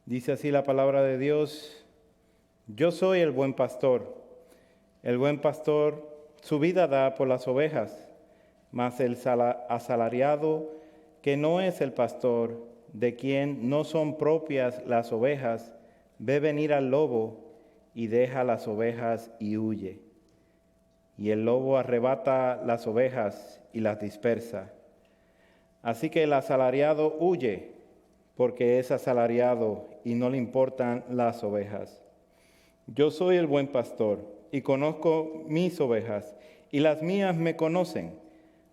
Dice así la palabra de Dios: yo soy el buen pastor. El buen pastor su vida da por las ovejas, mas el asalariado, que no es el pastor, de quien no son propias las ovejas, ve venir al lobo y deja las ovejas y huye. Y el lobo arrebata las ovejas y las dispersa. Así que el asalariado huye, porque es asalariado y no le importan las ovejas. Yo soy el buen pastor y conozco mis ovejas, y las mías me conocen,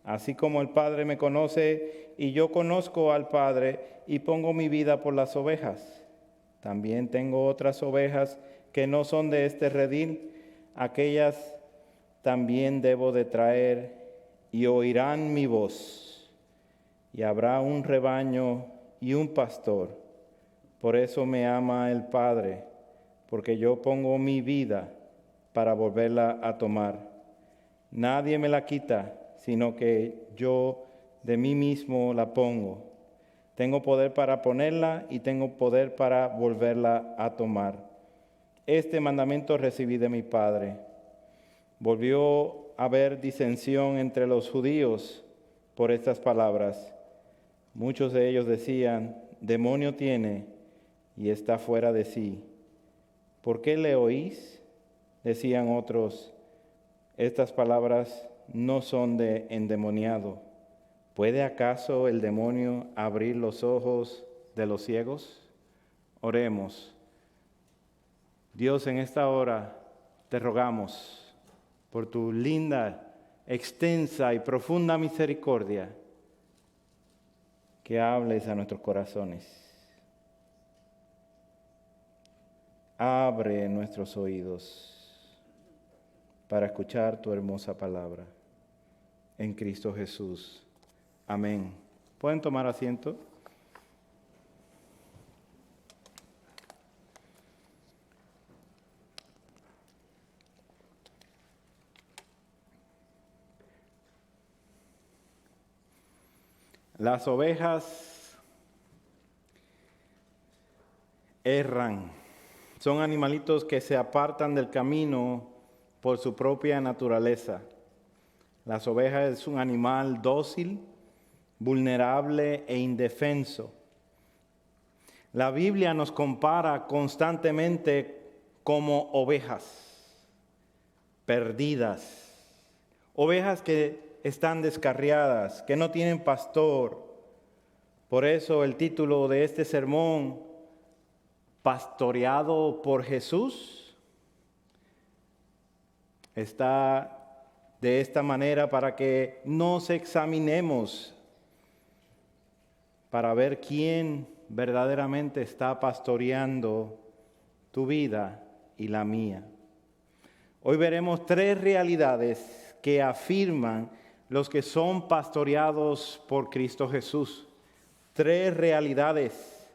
así como el Padre me conoce y yo conozco al Padre y pongo mi vida por las ovejas. También tengo otras ovejas que no son de este redil, aquellas también debo de traer y oirán mi voz. Y habrá un rebaño y un pastor. Por eso me ama el Padre, porque yo pongo mi vida para volverla a tomar. Nadie me la quita, sino que yo de mí mismo la pongo. Tengo poder para ponerla y tengo poder para volverla a tomar. Este mandamiento recibí de mi Padre. Volvió a haber disensión entre los judíos por estas palabras. Muchos de ellos decían: demonio tiene y está fuera de sí. ¿Por qué le oís? Decían otros: estas palabras no son de endemoniado. ¿Puede acaso el demonio abrir los ojos de los ciegos? Oremos. Dios, en esta hora te rogamos por tu linda, extensa y profunda misericordia, que hables a nuestros corazones. Abre nuestros oídos para escuchar tu hermosa palabra. En Cristo Jesús. Amén. ¿Pueden tomar asiento? Las ovejas erran. Son animalitos que se apartan del camino por su propia naturaleza. Las ovejas es un animal dócil, vulnerable e indefenso. La Biblia nos compara constantemente como ovejas perdidas, ovejas que están descarriadas, que no tienen pastor. Por eso el título de este sermón: pastoreado por Jesús, está de esta manera para que nos examinemos para ver quién verdaderamente está pastoreando tu vida y la mía. Hoy veremos 3 realidades que afirman los que son pastoreados por Cristo Jesús. 3 realidades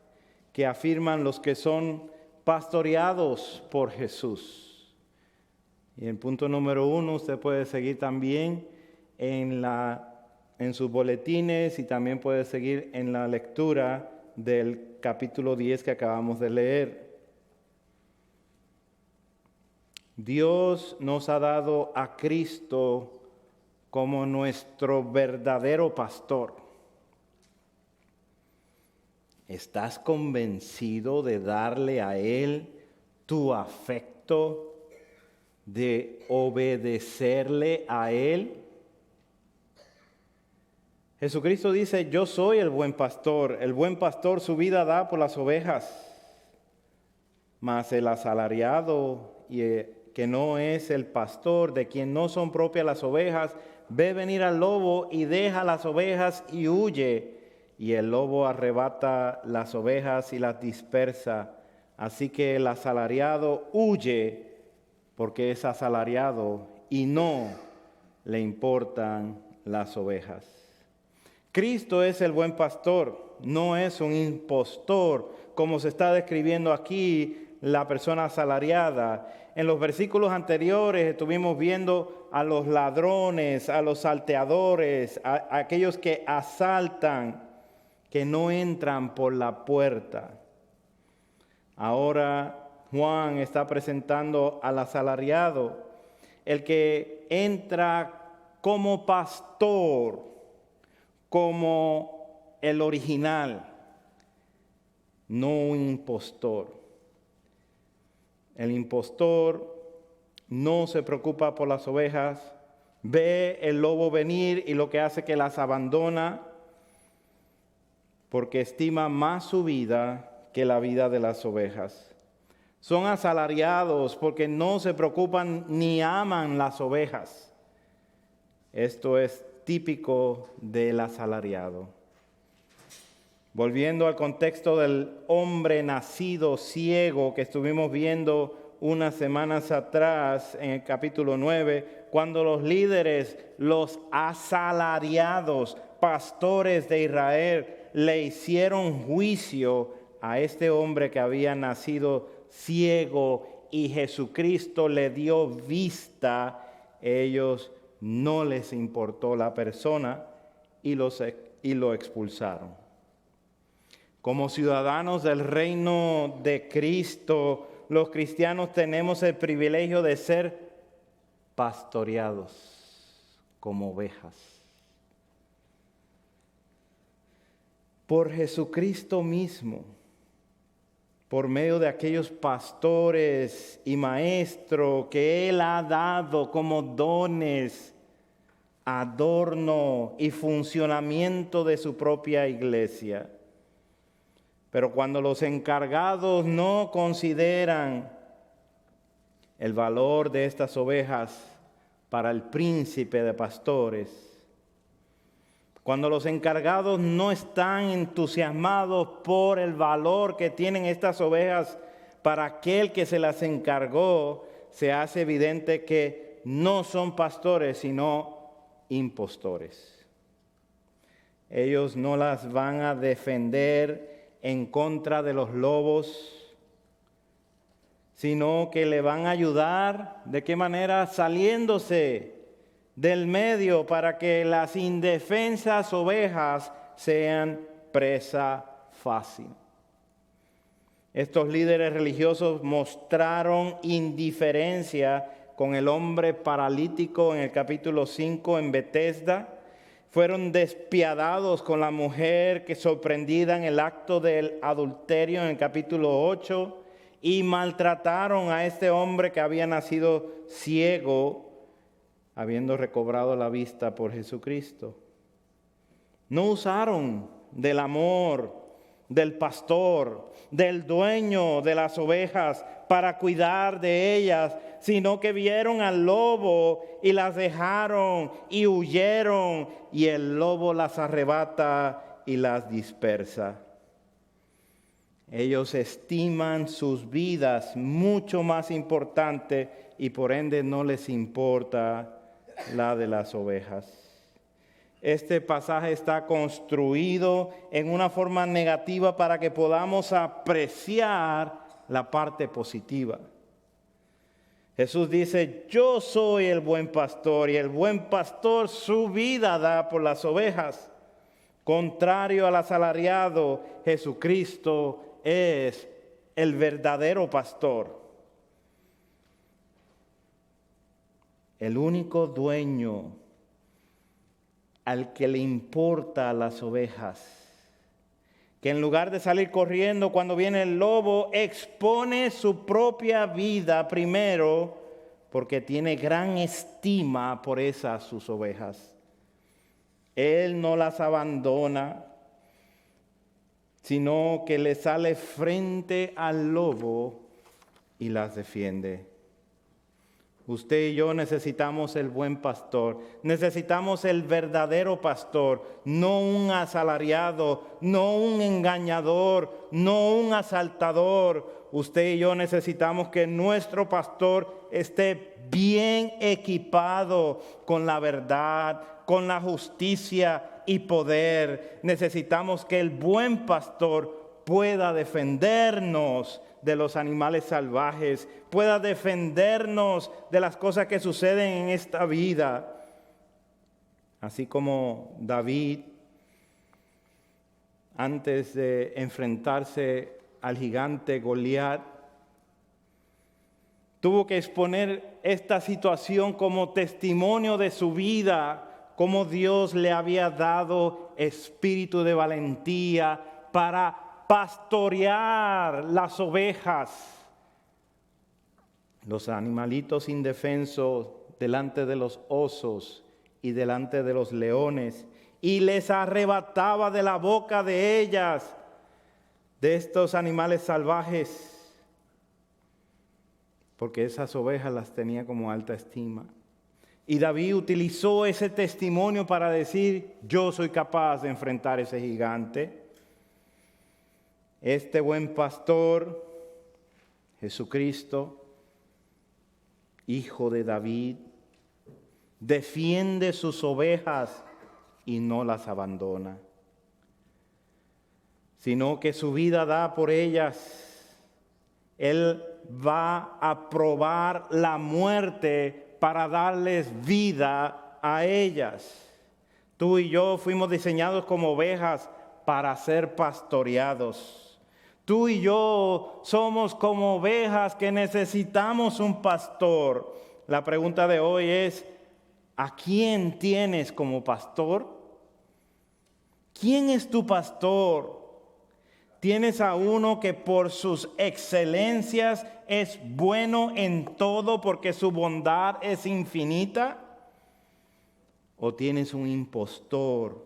que afirman los que son pastoreados por Jesús. Y en punto número 1, usted puede seguir también en sus boletines y también puede seguir en la lectura del capítulo 10 que acabamos de leer. Dios nos ha dado a Cristo como nuestro verdadero pastor. ¿Estás convencido de darle a Él tu afecto, de obedecerle a Él? Jesucristo dice: yo soy el buen pastor su vida da por las ovejas. Mas el asalariado, que no es el pastor, de quien no son propias las ovejas, ve venir al lobo y deja las ovejas y huye. Y el lobo arrebata las ovejas y las dispersa. Así que el asalariado huye porque es asalariado y no le importan las ovejas. Cristo es el buen pastor, no es un impostor, como se está describiendo aquí la persona asalariada. En los versículos anteriores estuvimos viendo a los ladrones, a los salteadores, a aquellos que asaltan, que no entran por la puerta. Ahora Juan está presentando al asalariado, el que entra como pastor, como el original, no un impostor. El impostor no se preocupa por las ovejas, ve el lobo venir y lo que hace es que las abandona porque estima más su vida que la vida de las ovejas. Son asalariados porque no se preocupan ni aman las ovejas. Esto es típico del asalariado. Volviendo al contexto del hombre nacido ciego que estuvimos viendo unas semanas atrás en el capítulo 9, cuando los líderes, los asalariados, pastores de Israel, le hicieron juicio a este hombre que había nacido ciego y Jesucristo le dio vista, ellos no les importó la persona y lo expulsaron. Como ciudadanos del reino de Cristo, los cristianos tenemos el privilegio de ser pastoreados como ovejas por Jesucristo mismo, por medio de aquellos pastores y maestros que Él ha dado como dones, adorno y funcionamiento de su propia iglesia. Pero cuando los encargados no consideran el valor de estas ovejas para el príncipe de pastores, cuando los encargados no están entusiasmados por el valor que tienen estas ovejas para aquel que se las encargó, se hace evidente que no son pastores, sino impostores. Ellos no las van a defender en contra de los lobos, sino que le van a ayudar. ¿De qué manera? Saliéndose del medio para que las indefensas ovejas sean presa fácil. Estos líderes religiosos mostraron indiferencia con el hombre paralítico en el capítulo 5 en Betesda. Fueron despiadados con la mujer que sorprendida en el acto del adulterio en el capítulo 8 y maltrataron a este hombre que había nacido ciego, habiendo recobrado la vista por Jesucristo. No usaron del amor del pastor, del dueño de las ovejas para cuidar de ellas, sino que vieron al lobo y las dejaron y huyeron, y el lobo las arrebata y las dispersa. Ellos estiman sus vidas mucho más importante y por ende no les importa la de las ovejas. Este pasaje está construido en una forma negativa para que podamos apreciar la parte positiva. Jesús dice: yo soy el buen pastor y el buen pastor su vida da por las ovejas. Contrario al asalariado, Jesucristo es el verdadero pastor. El único dueño al que le importa a las ovejas, que en lugar de salir corriendo cuando viene el lobo, expone su propia vida primero porque tiene gran estima por esas sus ovejas. Él no las abandona, sino que le sale frente al lobo y las defiende. Usted y yo necesitamos el buen pastor, necesitamos el verdadero pastor, no un asalariado, no un engañador, no un asaltador. Usted y yo necesitamos que nuestro pastor esté bien equipado con la verdad, con la justicia y poder. Necesitamos que el buen pastor pueda defendernos de los animales salvajes, pueda defendernos de las cosas que suceden en esta vida. Así como David, antes de enfrentarse al gigante Goliat. Tuvo que exponer esta situación como testimonio de su vida, cómo Dios le había dado espíritu de valentía para pastorear las ovejas, los animalitos indefensos delante de los osos y delante de los leones, y les arrebataba de la boca de ellas, de estos animales salvajes, porque esas ovejas las tenía como alta estima. Y David utilizó ese testimonio para decir: yo soy capaz de enfrentar ese gigante. Este buen pastor, Jesucristo, hijo de David, defiende sus ovejas y no las abandona, sino que su vida da por ellas. Él va a probar la muerte para darles vida a ellas. Tú y yo fuimos diseñados como ovejas para ser pastoreados. Tú y yo somos como ovejas que necesitamos un pastor. La pregunta de hoy es: ¿a quién tienes como pastor? ¿Quién es tu pastor? ¿Tienes a uno que por sus excelencias es bueno en todo porque su bondad es infinita? ¿O tienes un impostor?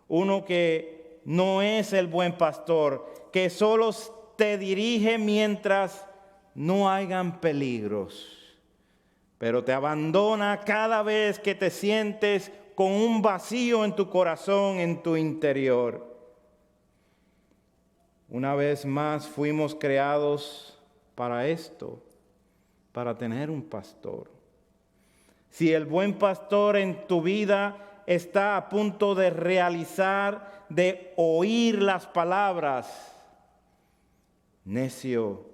Uno que no es el buen pastor, que solo te dirige mientras no hayan peligros, pero te abandona cada vez que te sientes con un vacío en tu corazón, en tu interior. Una vez más fuimos creados para esto, para tener un pastor. Si el buen pastor en tu vida está a punto de realizar, de oír las palabras: necio,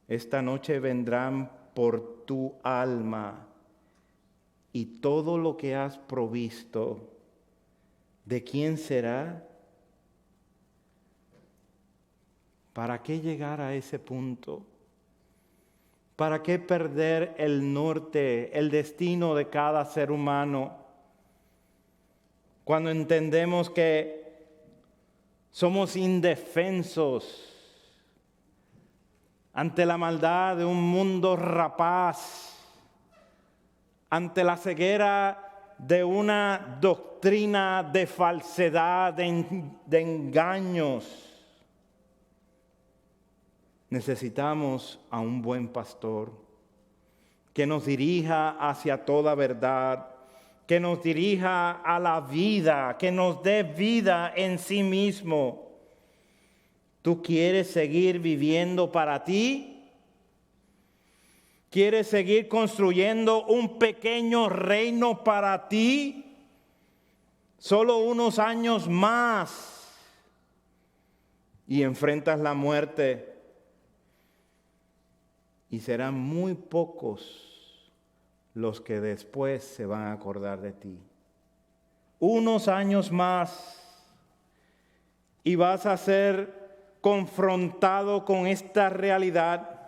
esta noche vendrán por tu alma y todo lo que has provisto, ¿de quién será? ¿Para qué llegar a ese punto? ¿Para qué perder el norte, el destino de cada ser humano? Cuando entendemos que somos indefensos ante la maldad de un mundo rapaz, ante la ceguera de una doctrina de falsedad, de engaños. Necesitamos a un buen pastor que nos dirija hacia toda verdad, que nos dirija a la vida, que nos dé vida en sí mismo. ¿Tú quieres seguir viviendo para ti? ¿Quieres seguir construyendo un pequeño reino para ti? Solo unos años más y enfrentas la muerte. Y serán muy pocos los que después se van a acordar de ti. Unos años más y vas a ser confrontado con esta realidad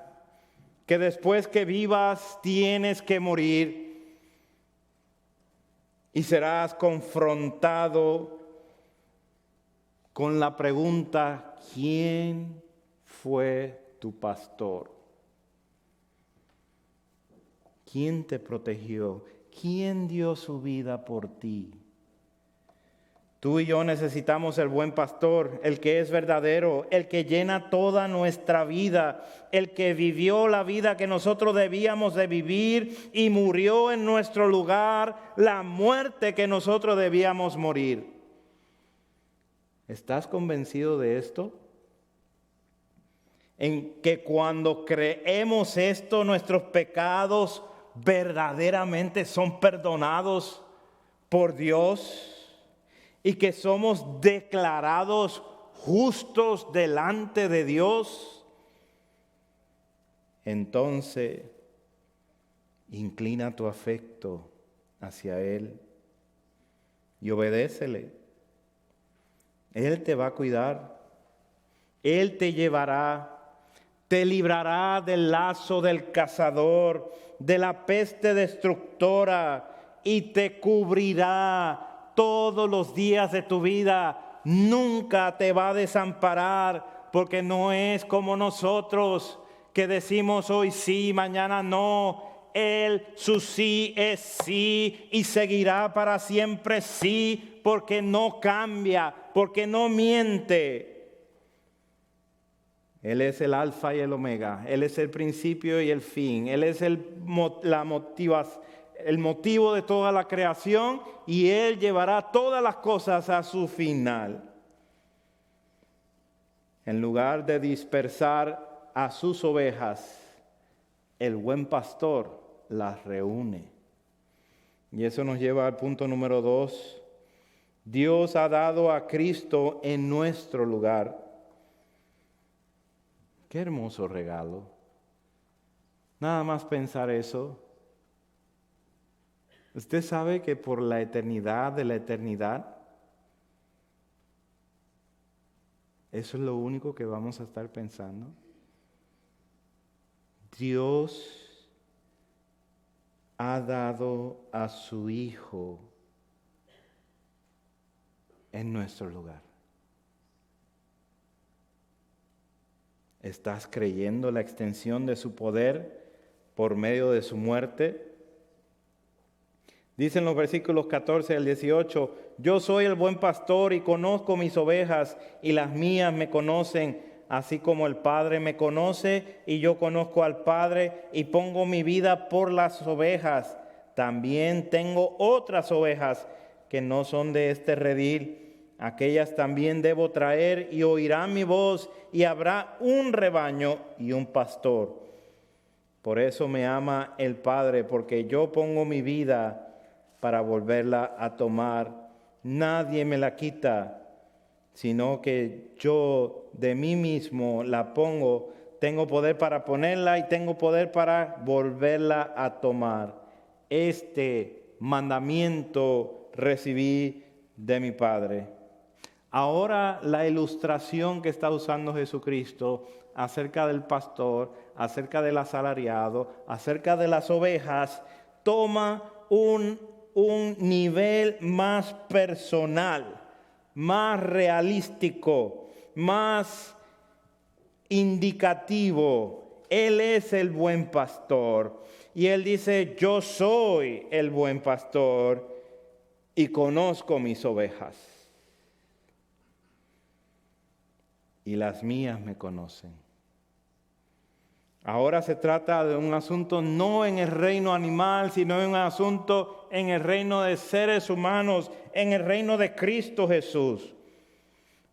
que después que vivas tienes que morir. Y serás confrontado con la pregunta: ¿quién fue tu pastor? ¿Quién te protegió? ¿Quién dio su vida por ti? Tú y yo necesitamos el buen pastor, el que es verdadero, el que llena toda nuestra vida, el que vivió la vida que nosotros debíamos de vivir y murió en nuestro lugar la muerte que nosotros debíamos morir. ¿Estás convencido de esto? En que cuando creemos esto, nuestros pecados verdaderamente son perdonados por Dios y que somos declarados justos delante de Dios. Entonces, inclina tu afecto hacia Él y obedécele. Él te va a cuidar. Él te llevará, te librará del lazo del cazador, de la peste destructora, y te cubrirá todos los días de tu vida. Nunca te va a desamparar, porque no es como nosotros que decimos hoy sí, mañana no. Él, su sí es sí y seguirá para siempre sí, porque no cambia, porque no miente. Él es el alfa y el omega, Él es el principio y el fin, Él es el motivo de toda la creación, y Él llevará todas las cosas a su final. En lugar de dispersar a sus ovejas, el buen pastor las reúne. Y eso nos lleva al punto número 2. Dios ha dado a Cristo en nuestro lugar. Qué hermoso regalo. Nada más pensar eso. Usted sabe que por la eternidad de la eternidad, eso es lo único que vamos a estar pensando. Dios ha dado a su Hijo en nuestro lugar. ¿Estás creyendo la extensión de su poder por medio de su muerte? Dicen los versículos 14 al 18, yo soy el buen pastor y conozco mis ovejas, y las mías me conocen, así como el Padre me conoce y yo conozco al Padre y pongo mi vida por las ovejas. También tengo otras ovejas que no son de este redil. Aquellas también debo traer y oirán mi voz, y habrá un rebaño y un pastor. Por eso me ama el Padre, porque yo pongo mi vida para volverla a tomar. Nadie me la quita, sino que yo de mí mismo la pongo. Tengo poder para ponerla y tengo poder para volverla a tomar. Este mandamiento recibí de mi Padre. Ahora la ilustración que está usando Jesucristo acerca del pastor, acerca del asalariado, acerca de las ovejas, toma un nivel más personal, más realístico, más indicativo. Él es el buen pastor. Y Él dice, yo soy el buen pastor y conozco mis ovejas. Y las mías me conocen. Ahora se trata de un asunto no en el reino animal, sino en un asunto en el reino de seres humanos, en el reino de Cristo Jesús.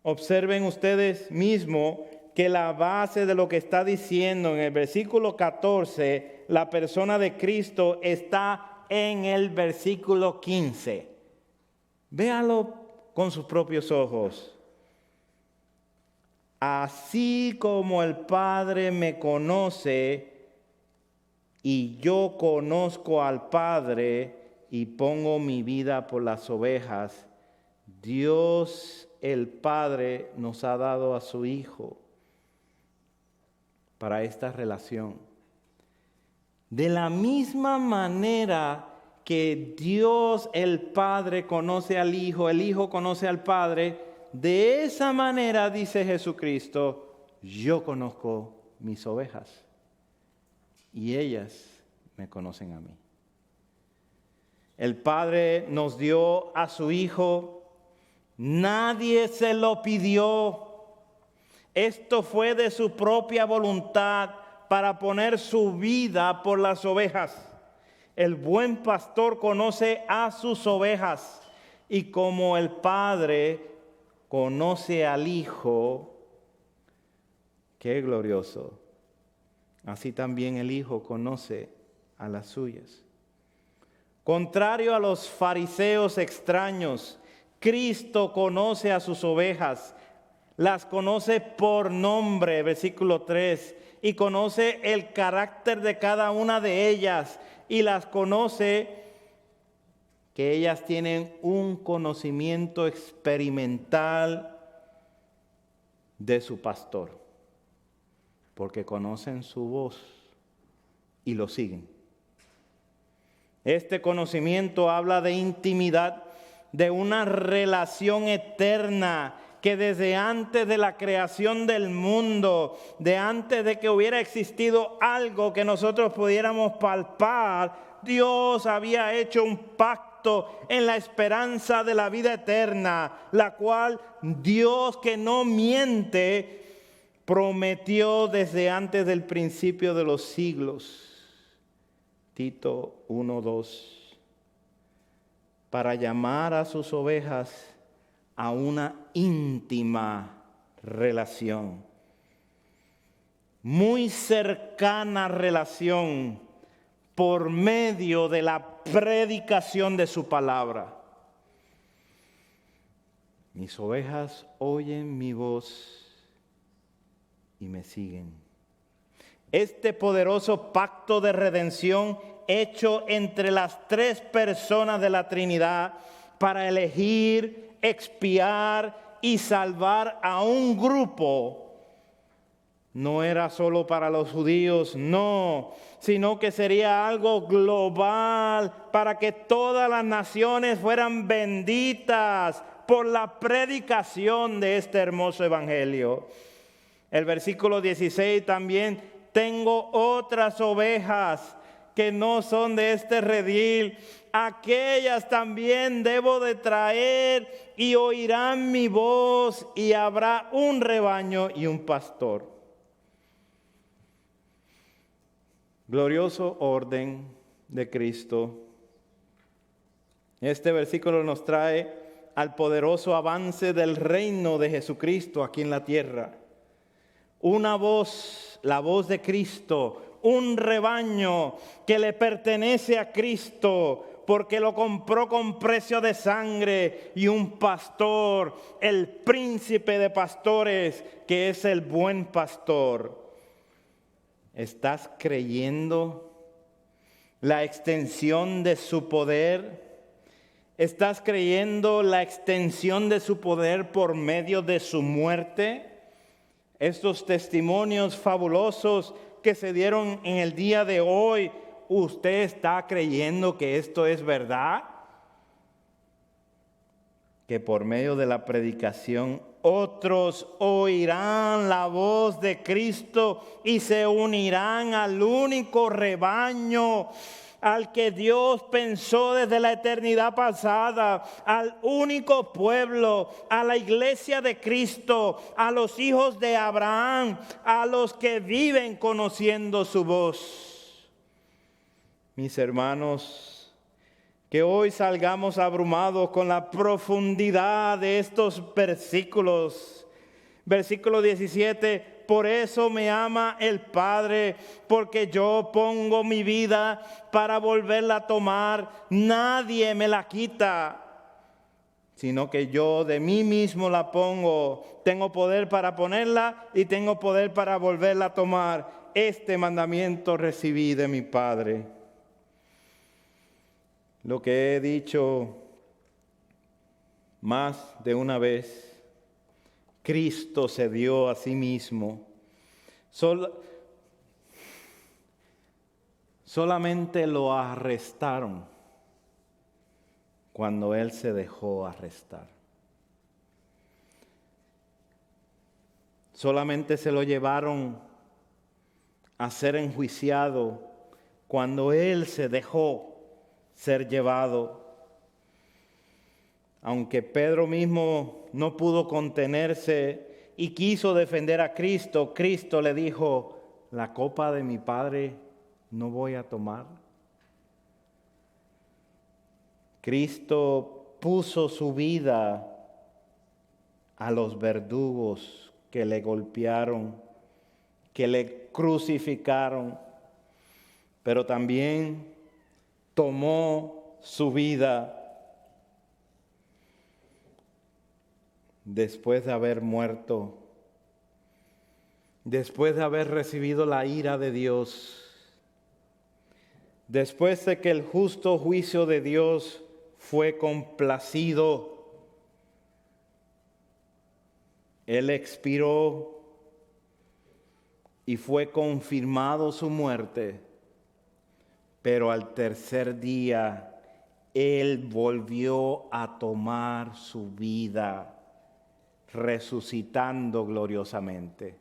Observen ustedes mismos que la base de lo que está diciendo en el versículo 14, la persona de Cristo, está en el versículo 15. Véalo con sus propios ojos. Así como el Padre me conoce y yo conozco al Padre y pongo mi vida por las ovejas, Dios el Padre nos ha dado a su Hijo para esta relación. De la misma manera que Dios el Padre conoce al Hijo, el Hijo conoce al Padre, de esa manera, dice Jesucristo, yo conozco mis ovejas y ellas me conocen a mí. El Padre nos dio a su Hijo, nadie se lo pidió. Esto fue de su propia voluntad para poner su vida por las ovejas. El buen pastor conoce a sus ovejas, y como el Padre conoce al Hijo, qué glorioso, así también el Hijo conoce a las suyas. Contrario a los fariseos extraños, Cristo conoce a sus ovejas, las conoce por nombre, versículo 3, y conoce el carácter de cada una de ellas, y las conoce que ellas tienen un conocimiento experimental de su pastor, porque conocen su voz y lo siguen. Este conocimiento habla de intimidad, de una relación eterna que desde antes de la creación del mundo, de antes de que hubiera existido algo que nosotros pudiéramos palpar, Dios había hecho un pacto en la esperanza de la vida eterna, la cual Dios, que no miente, prometió desde antes del principio de los siglos. Tito 1:2, para llamar a sus ovejas a una íntima relación, muy cercana relación, por medio de la predicación de su palabra. Mis ovejas oyen mi voz y me siguen. Este poderoso pacto de redención hecho entre las tres personas de la Trinidad para elegir, expiar y salvar a un grupo, no era solo para los judíos, no, sino que sería algo global para que todas las naciones fueran benditas por la predicación de este hermoso evangelio. El versículo 16 también: tengo otras ovejas que no son de este redil, aquellas también debo de traer y oirán mi voz, y habrá un rebaño y un pastor. Glorioso orden de Cristo. Este versículo nos trae al poderoso avance del reino de Jesucristo aquí en la tierra. Una voz, la voz de Cristo, un rebaño que le pertenece a Cristo porque lo compró con precio de sangre, y un pastor, el príncipe de pastores, que es el buen pastor. ¿Estás creyendo la extensión de su poder? ¿Estás creyendo la extensión de su poder por medio de su muerte? Estos testimonios fabulosos que se dieron en el día de hoy, ¿usted está creyendo que esto es verdad? Que por medio de la predicación otros oirán la voz de Cristo y se unirán al único rebaño al que Dios pensó desde la eternidad pasada, al único pueblo, a la iglesia de Cristo, a los hijos de Abraham, a los que viven conociendo su voz. Mis hermanos, que hoy salgamos abrumados con la profundidad de estos versículos. Versículo 17: por eso me ama el Padre, porque yo pongo mi vida para volverla a tomar. Nadie me la quita, sino que yo de mí mismo la pongo. Tengo poder para ponerla y tengo poder para volverla a tomar. Este mandamiento recibí de mi Padre. Lo que he dicho más de una vez, Cristo se dio a sí mismo. Solamente lo arrestaron cuando Él se dejó arrestar. Solamente se lo llevaron a ser enjuiciado cuando Él se dejó ser llevado. Aunque Pedro mismo no pudo contenerse y quiso defender a Cristo, Cristo le dijo: la copa de mi Padre no voy a tomar. Cristo puso su vida a los verdugos que le golpearon, que le crucificaron, pero también tomó su vida después de haber muerto, después de haber recibido la ira de Dios, después de que el justo juicio de Dios fue complacido. Él expiró y fue confirmado su muerte, pero al tercer día Él volvió a tomar su vida, resucitando gloriosamente.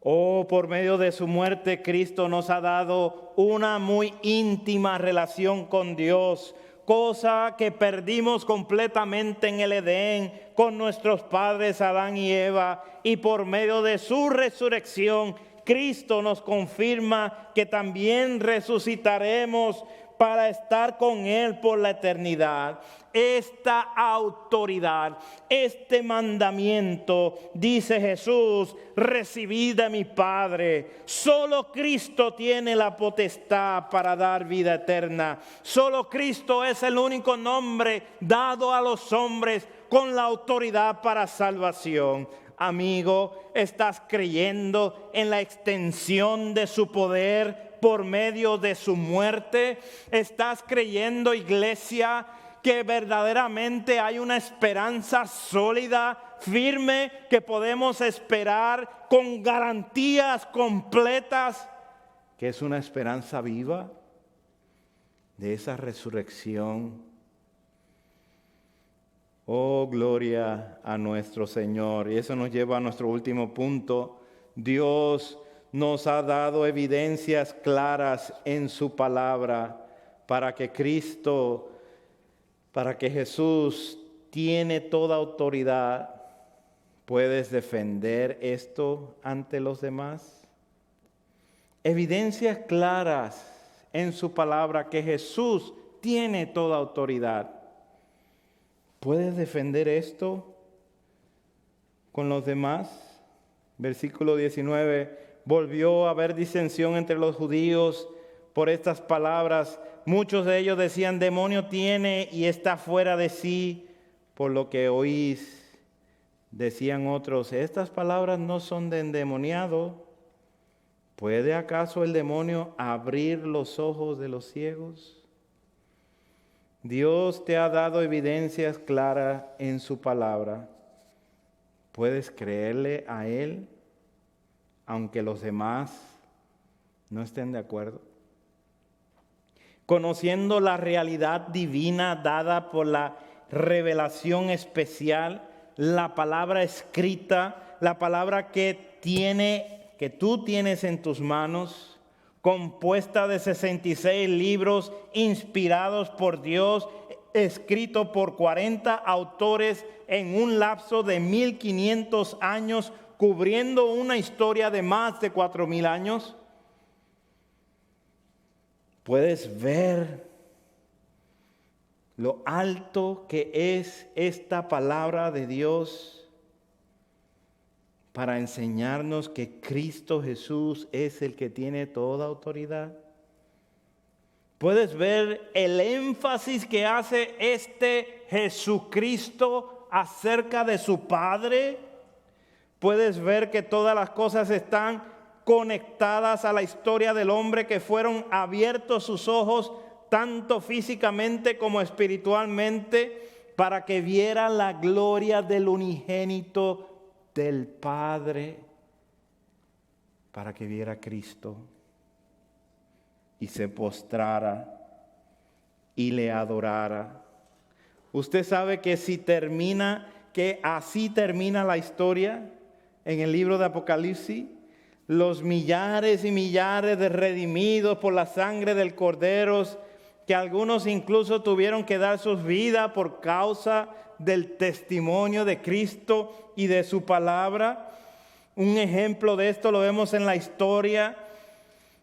Oh, por medio de su muerte, Cristo nos ha dado una muy íntima relación con Dios, cosa que perdimos completamente en el Edén con nuestros padres Adán y Eva, y por medio de su resurrección, Cristo nos confirma que también resucitaremos para estar con Él por la eternidad. Esta autoridad, este mandamiento, dice Jesús, recibí de mi Padre. Solo Cristo tiene la potestad para dar vida eterna. Solo Cristo es el único nombre dado a los hombres con la autoridad para salvación. Amigo, ¿estás creyendo en la extensión de su poder por medio de su muerte? ¿Estás creyendo, iglesia, que verdaderamente hay una esperanza sólida, firme, que podemos esperar con garantías completas, que es una esperanza viva de esa resurrección? Oh, gloria a nuestro Señor. Y eso nos lleva a nuestro último punto. Dios nos ha dado evidencias claras en su palabra para que Jesús tiene toda autoridad. ¿Puedes defender esto ante los demás? Evidencias claras en su palabra que Jesús tiene toda autoridad. ¿Puedes defender esto con los demás? Versículo 19. Volvió a haber disensión entre los judíos por estas palabras. Muchos de ellos decían, demonio tiene y está fuera de sí, por lo que oís. Decían otros, estas palabras no son de endemoniado. ¿Puede acaso el demonio abrir los ojos de los ciegos? Dios te ha dado evidencias claras en su palabra. ¿Puedes creerle a Él, aunque los demás no estén de acuerdo? Conociendo la realidad divina dada por la revelación especial, la palabra escrita, la palabra que tú tienes en tus manos, compuesta de 66 libros inspirados por Dios, escrito por 40 autores en un lapso de 1500 años, cubriendo una historia de más de 4000 años. Puedes ver lo alto que es esta palabra de Dios para enseñarnos que Cristo Jesús es el que tiene toda autoridad. Puedes ver el énfasis que hace este Jesucristo acerca de su Padre. Puedes ver que todas las cosas están conectadas a la historia del hombre, que fueron abiertos sus ojos tanto físicamente como espiritualmente para que viera la gloria del unigénito del Padre, para que viera a Cristo y se postrara y le adorara. Usted sabe que así termina la historia en el libro de Apocalipsis. Los millares y millares de redimidos por la sangre del Cordero, que algunos incluso tuvieron que dar sus vidas por causa del testimonio de Cristo y de su palabra. Un ejemplo de esto lo vemos en la historia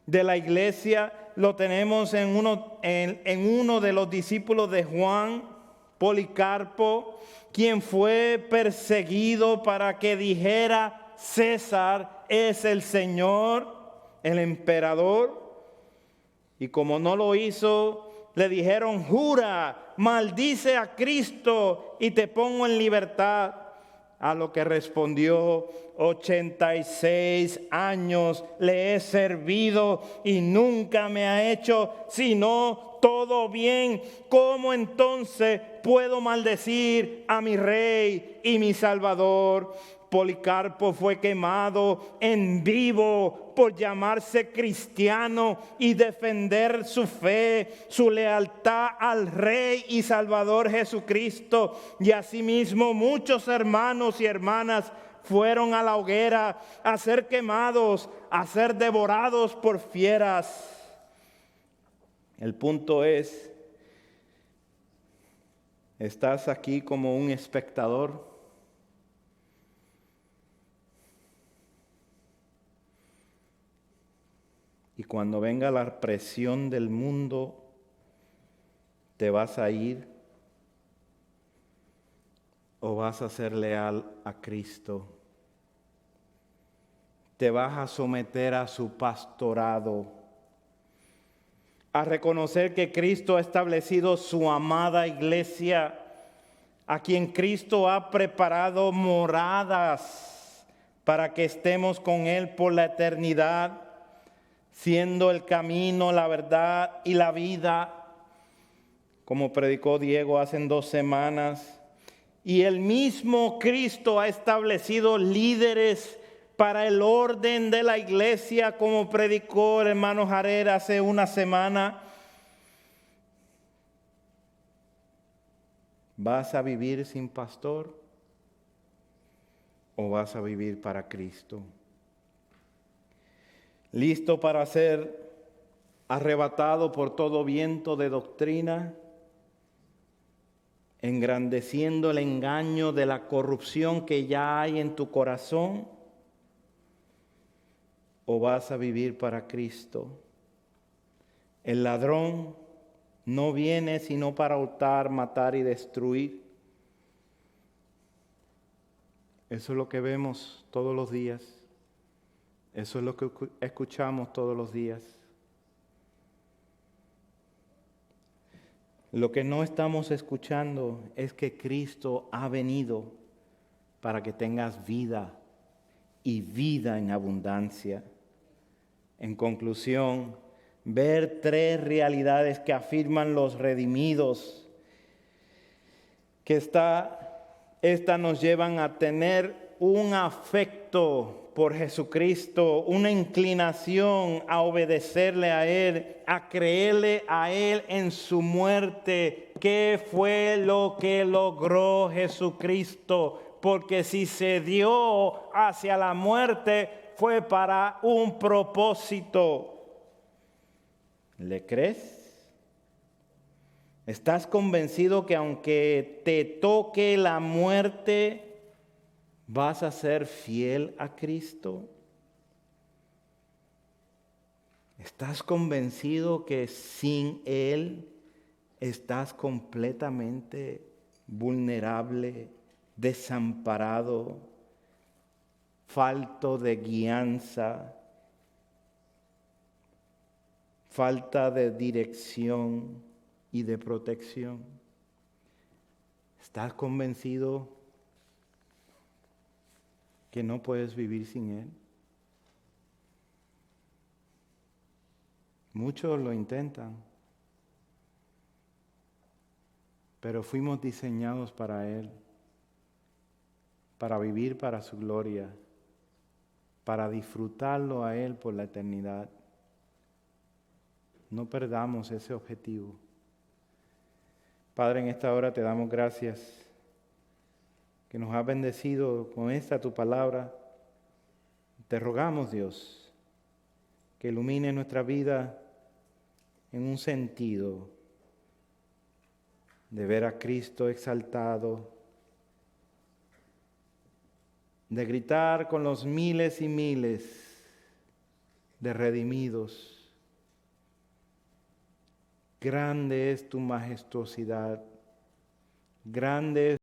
de la iglesia. Lo tenemos en uno de los discípulos de Juan, Policarpo, quien fue perseguido para que dijera: César es el Señor, el emperador. Y como no lo hizo, le dijeron: jura, maldice a Cristo y te pongo en libertad. A lo que respondió: 86 años le he servido y nunca me ha hecho sino todo bien. ¿Cómo entonces puedo maldecir a mi Rey y mi Salvador. Policarpo fue quemado en vivo por llamarse cristiano y defender su fe, su lealtad al Rey y Salvador Jesucristo. Y asimismo muchos hermanos y hermanas fueron a la hoguera a ser quemados, a ser devorados por fieras. El punto es, ¿estás aquí como un espectador? Y cuando venga la presión del mundo, ¿te vas a ir o vas a ser leal a Cristo? ¿Te vas a someter a su pastorado? A reconocer que Cristo ha establecido su amada iglesia, a quien Cristo ha preparado moradas para que estemos con Él por la eternidad, siendo el camino, la verdad y la vida, como predicó Diego hace 2 semanas. Y el mismo Cristo ha establecido líderes para el orden de la iglesia, como predicó el hermano Jared hace 1 semana. ¿Vas a vivir sin pastor o vas a vivir para Cristo? ¿Listo para ser arrebatado por todo viento de doctrina, engrandeciendo el engaño de la corrupción que ya hay en tu corazón? ¿O vas a vivir para Cristo? El ladrón no viene sino para hurtar, matar y destruir. Eso es lo que vemos todos los días. Eso es lo que escuchamos todos los días. Lo que no estamos escuchando es que Cristo ha venido para que tengas vida y vida en abundancia. En conclusión, ver 3 realidades que afirman los redimidos, que estas nos llevan a tener un afecto por Jesucristo, una inclinación a obedecerle a Él, a creerle a Él en su muerte. ¿Qué fue lo que logró Jesucristo? Porque si se dio hacia la muerte, fue para un propósito. ¿Le crees? ¿Estás convencido que aunque te toque la muerte, vas a ser fiel a Cristo? ¿Estás convencido que sin Él estás completamente vulnerable, desamparado, falto de guianza, falta de dirección y de protección? ¿Estás convencido que no puedes vivir sin Él? Muchos lo intentan, pero fuimos diseñados para Él, para vivir para su gloria, para disfrutarlo a Él por la eternidad. No perdamos ese objetivo. Padre, en esta hora te damos gracias que nos has bendecido con esta tu palabra. Te rogamos, Dios, que ilumine nuestra vida en un sentido de ver a Cristo exaltado, de gritar con los miles y miles de redimidos: grande es tu majestuosidad, grande es